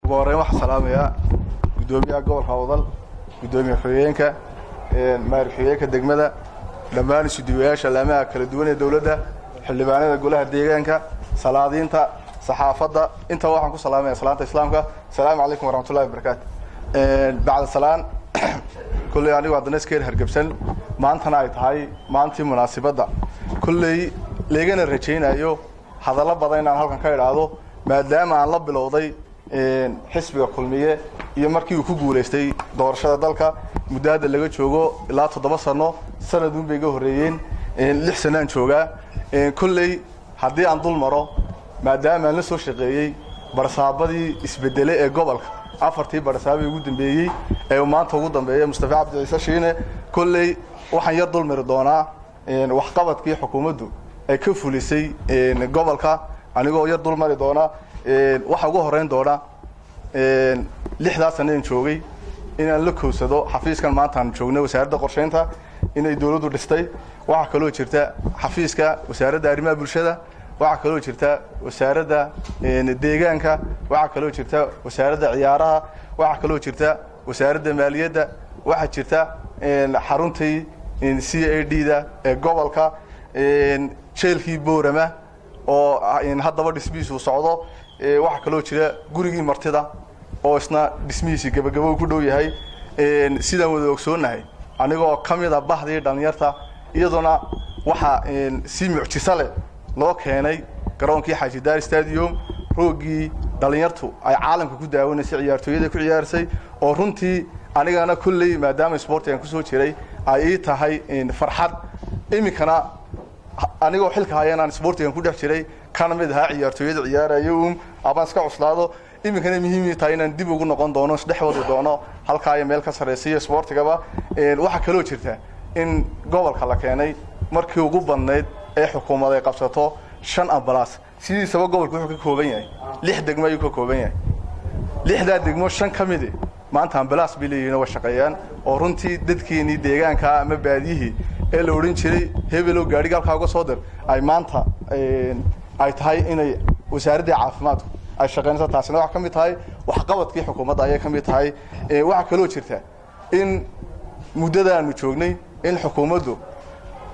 وورين واحد سلام يا قدومي أقول حوضل قدومي حوينك مار حوينك الدجمة لما نسديوهاش لما كردوني دولة حلبانة نقولها الديجانك صلاة أنت صحافة أنت واحد كل سلام يا صلاة إسلامك السلام عليكم ورحمة الله وبركاته بعد السلام كل يعني وعد الناس كير هرجبسن ما أنت نايت هاي ما أنت مناسبة ده كل ليجن الرجين أيوه هذا الله بدينا هالكن كير هذا ما دام على الله بالوضي حسب الكلمية يمركي وكوجو لستي دور شد ذلك مداد اللي جت شوجو لا تضبصنا سنة دون بيجو هريين لحسنان شوجا كل حدي عن طول مرة ما دام الناس وشقيي برصابدي إسبدلة قبلك عفرتي برصابي وجود بيجي وما أنت وجود بيجي مصطفى عبد العزيز شينه كل وحن يرضى المردونا وحقبت كي حكومته كفوليسي قبلك أنا جو يرضى المردونا وحقوه هرين دونا لحظة سنين شوقي إن اللقو سدو حفيز كان معناتها شوقنا وسعر قرشينها إن يدوروا درستي وعكلوا شرتا حفيز كا وسعر دارما بالشدة وعكلوا شرتا وسعر الديجانك وعكلوا شرتا وسعر عيارها وعكلوا شرتا وسعر مالية واحد شرتا حرونتي CAD ده قبلك شيلكي بورما oo in hadaba dhismiisu socdo waxa kale oo jira gurigii martida oo isna dhismiisi gabagabo ku dhow yahay sida wada ogsoonahay anigoo kamida bahdii dhalinyarta iyaduna waxa si mucjisa leh loo keenay garoonkii Xaaji Daar Stadium roogii dhalinyartu ay caalamka ku daawanaysa ciyaartooyada ku ciyaarsay oo runtii anigana kulley maadaama sportigan ku soo jiray ay tahay farxad imikana anigoo xilka hayaan sportigan ku dhex jiray kana mid aha ciyaartooyada ciyaarayo ama iska cuslaado iminkana muhiim tahay inaan dib ugu noqon doono saddex wada doono halka ay meel ka sareeyay sportigaba waxa kale oo jirta in gobolka la keenay markii ugu badneed ee xukuumadda ay qabsato 5 ambalaas sidii sabab gobolku wuxuu ka kooban yahay 6 degmo ayuu ka kooban yahay 6 degmo 5 kamid ah maanta ambalaas bilayeen oo shaqeeyaan oo runtii dadkeenii deegaanka ama baadiyihii ee la oran jiray hebelo gaariga halka uga soo dir ay maanta ay tahay inay wasaaradda caafimaadku ay shaqeynayso taasina waxa kamid tahay wax qabadkii xukuumadda ay kamid tahay waxa kale oo jirta in muddadaanu joognay in xukuumaddu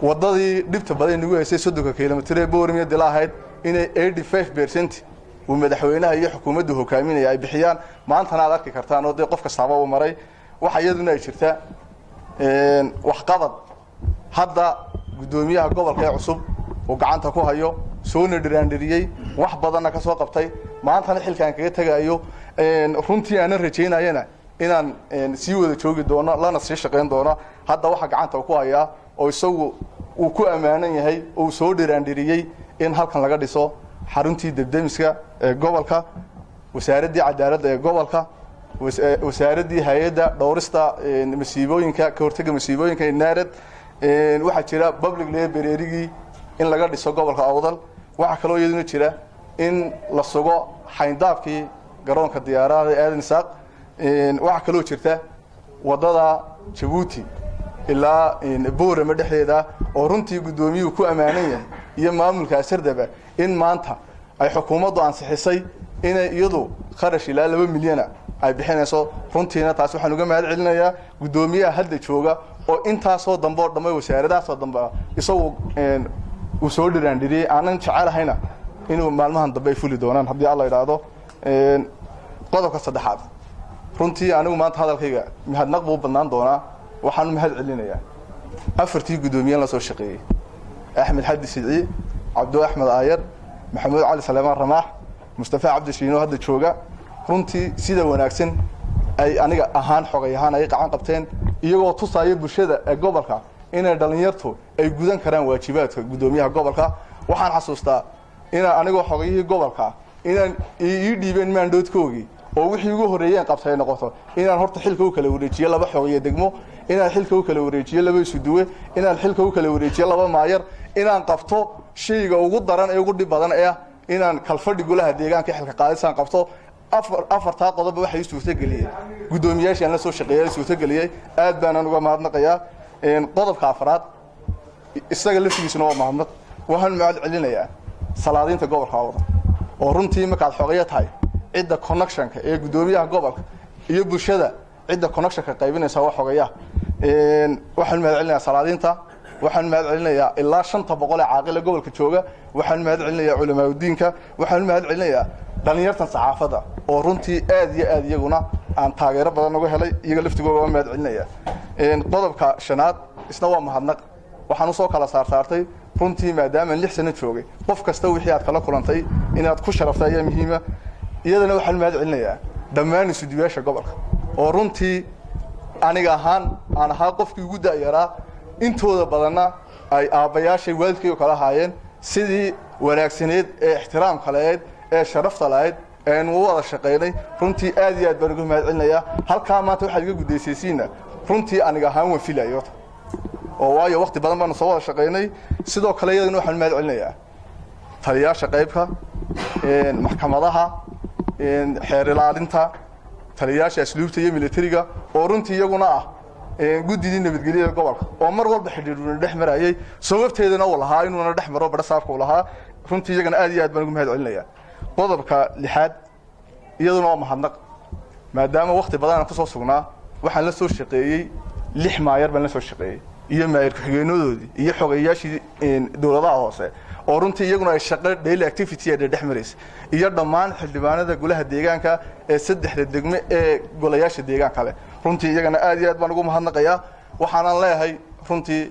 wadadii dhibta badan ugu haysay 30 kiiloomitir ee boormiya dilaahayd inay 85% uu madaxweynaha iyo xukuumaddu hogaaminaya ay bixiyaan maanta aad arki kartaan oo qof kasta uu maray waxa iyaduna ay jirta wax qabad hadda gudoomiyaha gobolka cusub oo gacanta ku hayo soo nidiraandiriyay wax badan ka soo qabtay maanta xilkan kaga tagayo runtii aan rajeynayna inaan sii wada joogi doono lana sii shaqeyn doono hadda waxa gacanta ku haya oo isagu uu ku amaanan yahay oo soo nidiraandiriyay in halkan laga dhiso xaruntii debdemiska ee gobolka wasaaradda cadaaladda ee gobolka wasaaradda hay'adda dhowrista masiibooyinka ka hortagga masiibooyinka naarad waxa jira public library in laga dhiso gobolka Awdal waxa kale oo iyaduna jira in la sugo xayndaabkii garoonka diyaaradaha aadan saaq waxa kale oo jirta wadada Djibouti ilaa Boorama dhexdeeda oo runtii gudoomiyuhu ku amaanan yahay iyo maamulka Sardaba in maanta ay xukuumaddu ansixisay in iyadu kharash ilaa 2 milyan ay bixinayso runtiina taas waxaan uga mahad celinayaa gudoomiyaha hadda jooga oo intaasoo dambe oo dhamay wasaaradaasoo dambe isagu uu soo dhiraandiriyay aanan jecelahayna inuu maalmahan dambe ay fuli doonaan haddii alla yiraahdo qodobka saddexaad runtii anigu maanta hadalkayga mahadnaq buu badnaan doonaa waxaan mahad celinayaa afartii gudoomiyaha la soo shaqeeyay Axmed Xadi Sidci Cabdu Axmed Aayar Maxamed Cali Salmaan Ramaax Mustafa Cabdi Shiino hadda jooga runtii sida wanaagsan ay aniga ahaan xogayahan ay qacan qabteen iyagoo tusaayo bulshada ee gobolka inay dhalinyartu ay gudan karaan waajibaadka gudoomiyaha gobolka waxaan xasuustaa in anigoo xogayihii gobolka inaan ii dhiibeen maandoodkoogii oo wixii ugu horeeyeen qabtay noqoto inaan horta xilka u kala wareejiyo laba xogaye degmo inaan xilka u kala wareejiyo laba isuduwe inaan xilka u kala wareejiyo laba maayar inaan qabto shayga ugu daran ee ugu dhib badan ee inaan kalfadhi golaha deegaanka xilka qaadisaan qabto afarta qodob waxay suurta galiyeen gudoomiyaashan la soo shaqeeyay suurta galiyay aad baan uga mahadnaqayaa qodobka afraad isaga laftiisuna waa mahadnaq waxaan mahad celinayaa salaadiinta gobolka Awdal oo runtii markaad xogeeyo tahay cidda connectionka ee gudoomiyaha gobolka iyo bulshada cidda connectionka qaybinaysa wax xogaya waxaan mahad celinayaa salaadiinta waxaan mahad celinayaa ilaa 500 ee caaqil gobolka jooga waxaan mahad celinayaa culimada diinka waxaan mahad celinayaa dhalinyartan saxaafada oo runtii aad iyo aad iyaguna aan taageero badan uga helay iyaga laftigooda waa mahad celinayaa qodobka shanaad isna waa mahadnaq waxaan soo kala saartay runtii maadaama 6 sano joogay qof kasta wixii aad kala kulantay inaad ku sharaftay ayaa muhiim ah iyadana waxaan mahad celinayaa dhammaan isudiyaasha gobolka oo runtii aniga ahaan aan ahaa qofkii ugu daayaraa intooda badanna ay aabayaashay waalidkay kala haayeen sidii wanaagsaneed ee ixtiraamka lahayd ee sharafta lahayd ee uu wada shaqeynay runtii aad iyo aad baan ugu mahad celinayaa halka maanta waxa iga gudeysaysiina runtii aniga ahaan waan filayo oo waayo waqti badan baan soo wada shaqeynay sidoo kale iyadana waxaan mahad celinayaa taliyaasha qaybka maxkamadaha xeer ilaalinta taliyaasha asluubta iyo militariga oo runtii iyaguna ah gudidii nabadgelyada gobolka oo mar walba xidhiidhuna dhex marayay sababteedana uu lahaa inuu dhex maro barasaafka uu lahaa runtii iyagana aad iyo aad baan ugu mahad celinayaa qodobka 6aad iyaduna waa mahadnaq maadaama waqti badan aan ku soo sugnaa waxaan la soo shaqeeyay 6 maayar baan la soo shaqeeyay iyo maayar ku-xigeenadoodii iyo xogeyaashii dawladaha hoose oo runtii iyaguna ay shaqo daily activity ee dhex maraysa iyo dhammaan xildhibaanada golaha deegaanka ee 3 degme ee golayaasha deegaanka kale runtii iyagana aad iyo aad baan ugu mahadnaqayaa waxaan leeyahay runtii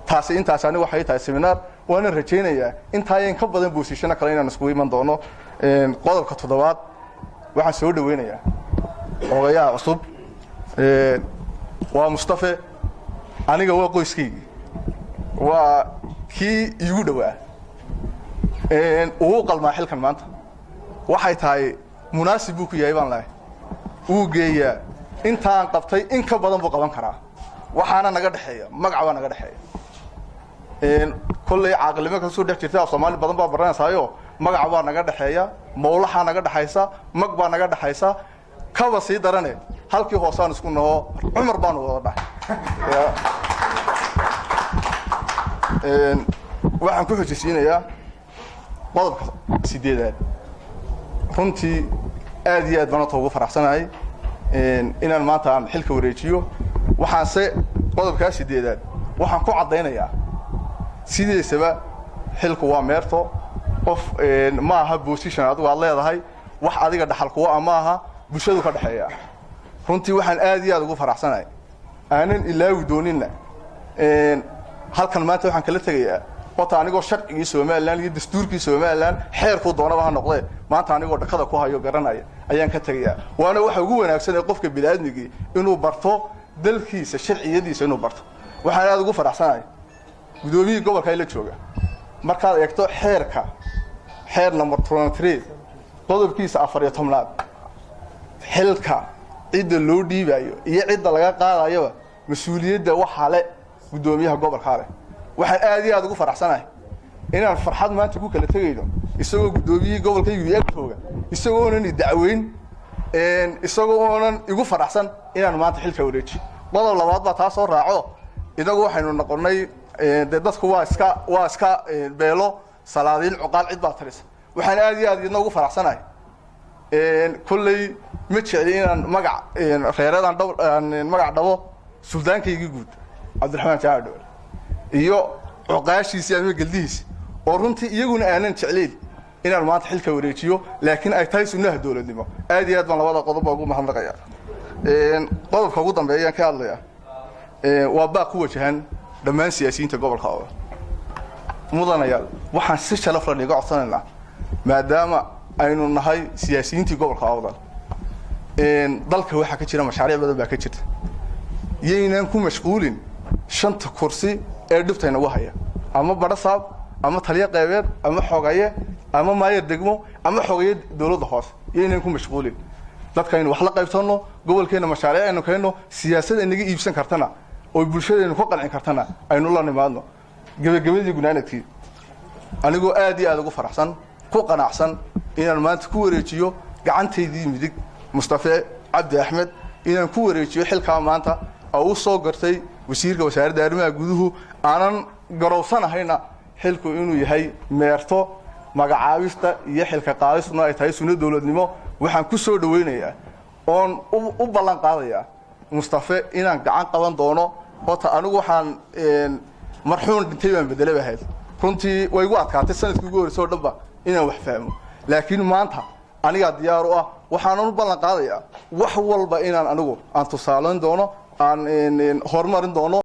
taasi intaas anigu waxay tahay seminar waana rajaynayaa intaayeen ka badan boosishana kale inaan isku iman doono qodobka 7aad waxaan soo dhaweynayaa ogayaha cusub waa Mustafa aniga waa qoyskayga waa kii igu dhawaa uu qalmaa xilkan maanta waxay tahay munaasib uu ku yahay baan lahay uu geeyaa intaan qabtay in ka badan buu qaban karaa waxaana naga dhaxeeya magac baa naga dhaxeeya kulay caaqilnimo ka soo dhex jirtay Soomaali badan baa baranaysayo magac baa naga dhaxeeya mawlaha naga dhaxaysa mag baa naga dhaxaysa kaba sii darane halkii hoosaan isku naho Umar baan wada dhaxay waxaan ku xujisiinayaa qodobka 8aad runtii aad iyo aad baan ugu faraxsanahay inaan maanta aan xilka wareejiyo waxaan se qodobka 8aad waxaan ku cadeynayaa sideesaba xilku waa meerto qof ma aha position adigu aad leedahay wax adiga dhaxal kuwa ama aha bulshadu ka dhaxeeya runtii waxaan aad iyo aad ugu faraxsanahay aanan ilaawi doonina halkan maanta waxaan kala tagayaa wata anigoo sharcigii Soomaaliland iyo dastuurkii Soomaaliland xeerku doonaba ha noqday maanta anigoo dhaqada ku hayo garanaya ayaan ka tagayaa waana waxa ugu wanaagsan ee qofka bini'aadmiga inuu barto dalkiisa sharciyadiisa inuu barto waxaan aad ugu faraxsanahay gudoomiyaha gobolka ila jooga markaad eegto xeer number 23 qodobkiisa 14aad xilka cid loo dhiibayo iyo cid laga qaadayo mas'uuliyadda waxa le gudoomiyaha gobolka leh waxaan aad iyo aad ugu faraxsanahay inaan farxad maanta ku kala tagayno isagoo gudoomiyihii gobolka UDF jooga isagoo oonan dacweyn isagoo oonan igu faraxsan inaan maanta xilka wareejiyo qodob labaad baa taas oo raaco idagu waxaynu noqonay dadku waa iska beelo salaadiin cuqaal cid baa taris waxaan aad iyo aad ugu faraxsanahay kullay ma jecli inaan magac reeradan magac dhabo suldaankaygii guud Cabdiraxmaan Jaadho iyo cuqaashiisa ama galdihiisa oo runtii iyaguna aanan jecleyn inaan maanta xilka wareejiyo laakiin ay tahay sunnaha dawladnimo aad iyo aad baan labada qodob ugu mahadnaqayaa qodobka ugu dambeeya ka hadlaya waa baa ku wajahan dhammaan siyaasiyiinta gobolka oo mudanayaal waxaan si sharaf leh uga codsanaynaa maadaama aynu nahay siyaasiyiintii gobolka awdal dalka waxa ka jira mashaariic badan baa ka jirta yeynaan ku mashquulin 5 kursi ee dhibtayna ugu haya ama barasaab ama taliye qaybeed ama xogaye ama maayir degmo ama xogaye dawladda hoose yeynaan ku mashquulin dadkaynu wax la qaybtano gobolkeena mashaariic aynu keenno siyaasadda inaga iibsan kartana oo bulshadeenu ku qancin kartana aynu la nimaadno gabagabadii gunaanadkii anigoo aad iyo aad ugu faraxsan ku qanacsan inaan maanta ku wareejiyo gacantaydii midig Mustafa Cabdi Ahmed inaan ku wareejiyo xilka maanta oo soo gartay wasiirka wasaaradda arrimaha guduhu aanan garowsanahayna xilku inuu yahay meerto magacaabista iyo xilka qaadisna ay tahay sunnada dawladnimo waxaan ku soo dhaweynayaa oon u ballan qaadayaa Mustafa inaan gacan qaban doono horta anigu waxaan marxuun dhintay baan bedelay bahayd runtii way igu adkaatay sanadkii ugu horeysay oo dhanba inaan wax fahmo laakiin maanta aniga diyaar u ah waxaan u ballan qaadayaa wax walba inaan anigu aan tusaaleyn doono aan horumarin doono